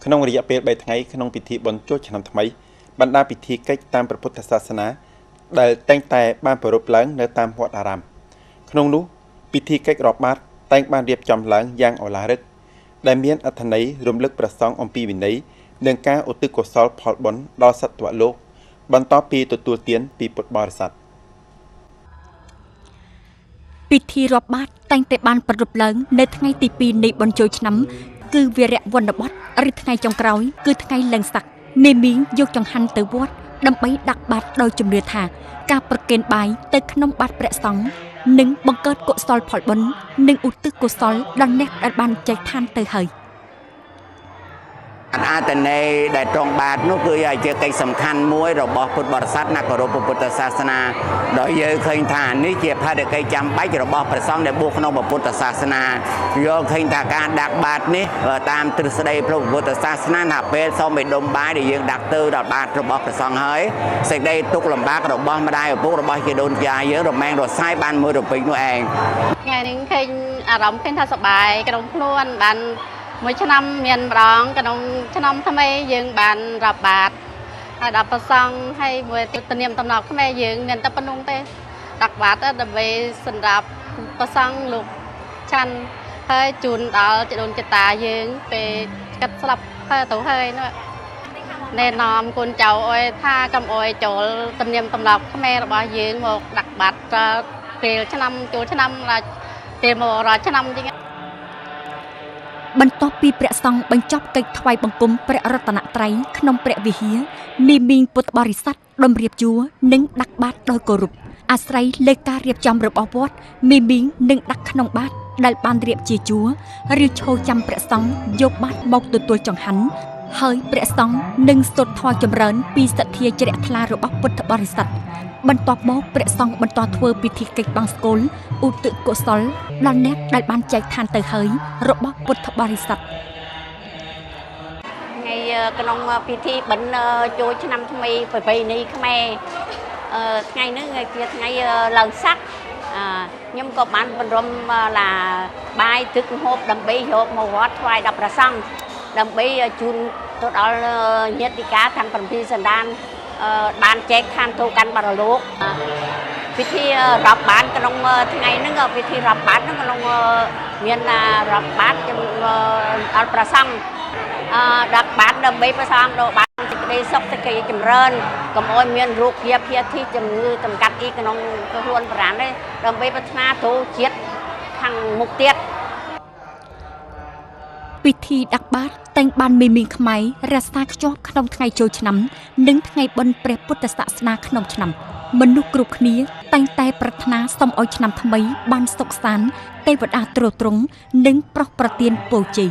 ក្នុងរយៈពេល3ថ្ងៃក្នុងពិធីបុណ្យចូលឆ្នាំថ្មីបណ្ដាពិធីកិច្ចតាមព្រះពុទ្ធសាសនាដែលតែងតែបានប្រារព្ធឡើងនៅតាមវត្តអារាមក្នុងនោះពិធីកិច្ចរាប់បាតតែងបានរៀបចំឡើងយ៉ាងឱឡារិកដែលមានអត្ថន័យរំលឹកព្រះសង្ឃអំពីវិន័យនិងការឧទ្ទិសកុសលផលបុណ្យដល់សត្វលោកបន្ទាប់ពីទទួលទានពីពុទ្ធបរិស័ទពិធីរាប់បាតតែងតែបានប្រារព្ធឡើងនៅថ្ងៃទី2នៃបុណ្យចូលឆ្នាំគឺវីរៈវណ្ណបតឬថ្ងៃចុងក្រោយគឺថ្ងៃឡើងស័កមេមីងយកចង្ហាន់ទៅវត្តដើម្បីដាក់បាតដោយជំនឿថាការប្រគេនបាយទៅក្នុងបាតព្រះសង្ឃនឹងបង្កើតកុសលផលបុណ្យនិងឧទ្ទិសកុសលដល់អ្នកដែលបានចែកឋានទៅហើយអាតនេដែលត្រង់បាតនោះគឺជាកិច្ចសំខាន់មួយរបស់ពុទ្ធបរិស័ទអ្នកគោរពពុទ្ធសាសនាដោយយើងឃើញថានេះជាភារកិច្ចចាំបាច់របស់ព្រះសង្ឃដែលបួសក្នុងពុទ្ធសាសនាយល់ឃើញថាការដាក់បាតនេះតាមទ្រឹស្ដីព្រះពុទ្ធសាសនាថាពេលសូមឲ្យដុំបាយដែលយើងដាក់ទៅដល់បាតរបស់ព្រះសង្ឃហើយសេចក្តីទុក្ខលំបាករបស់ម្ដាយឪពុករបស់ជីដូនចាយើងរមែងរសាយបានមួយរពេញនោះឯងថ្ងៃនេះឃើញអារម្មណ៍ឃើញថាសប្បាយក្នុងខ្លួនបានមួយឆ្នាំមានម្ដងក្នុងឆ្នាំថ្មីយើងបានរាប់បាតហើយដល់ប្រសងហើយមួយទំនៀមទម្លាប់ខ្មែរយើងមានតែប៉ុណ្្នឹងទេដាក់បាតដើម្បីសម្រាប់ប្រសងលោកឆាន់ហើយជូនដល់ជីដូនជីតាយើងពេលកាត់ស្លាប់ទៅហើយនោះណែនាំកូនចៅអើយថាកុំអើយចូលទំនៀមទម្លាប់ខ្មែររបស់យើងមកដាក់បាតពេលឆ្នាំចូលឆ្នាំពេលមករកឆ្នាំចឹងបន្ទាប់ពីព្រះសង្ឃបញ្ចប់កិច្ចថ្វាយបង្គំព្រះរតនត្រ័យក្នុងព្រះវិហារមីមីងពុទ្ធបរិស័ទដំរៀបជួរនិងដាក់បាតដោយគោរពអាស្រ័យលើការរៀបចំរបស់វត្តមីមីងនឹងដាក់ក្នុងបាតដែលបានរៀបជាជួរឬឈរចាំព្រះសង្ឃយកបាតមកទទួលចង្ហាន់ហើយព្រះសង្ឃនឹងសូត្រធម៌ចម្រើនពីសទ្ធាជ្រះថ្លារបស់ពុទ្ធបរិស័ទបន្ទាប់មកព្រះសង្ឃបន្តធ្វើពិធីកិច្ចបង្សុកូលឧទ្ទិសកុសលដល់អ្នកដែលបានចែកឋានទៅហើយរបស់ពុទ្ធបរិស័ទថ្ងៃក្នុងពិធីបិណ្ឌចូលឆ្នាំថ្មីប្រពៃណីខ្មែរថ្ងៃនេះជាថ្ងៃឡើងស័កខ្ញុំក៏បានបរំឡាបាយទឹកម្ហូបដើម្បីយកមកវត្តថ្វាយដល់ព្រះសង្ឃដើម្បីជូនទៅដល់ញាតិកាទាំង7សន្តានបានចែកឋានទៅកាន់បរលោកពិធីរាប់បាតក្នុងថ្ងៃហ្នឹងពិធីរាប់បាតហ្នឹងក្នុងមានរាប់បាតដល់ព្រះសង្ឃដាក់បាតដើម្បីព្រះសង្ឃដល់បានសេចក្តីសុខសេចក្តីចម្រើនកុំឲ្យមានរោគភាធិជំងឺតម្កាត់អីក្នុងខ្លួនប្រាណទេដើម្បីប្រាថ្នាទៅជាតិខាងមុខទៀតពិធីដាក់បាតតែងបានមីមីងខ្មែររក្សាខ្ជាប់ក្នុងថ្ងៃចូលឆ្នាំនិងថ្ងៃបុណ្យព្រះពុទ្ធសាសនាក្នុងឆ្នាំមនុស្សគ្រប់គ្នាតែងតែប្រាថ្នាសូមឲ្យឆ្នាំថ្មីបានសុខសាន្តទេវតាទ្រទ្រង់និងប្រោះប្រទានពរជ័យ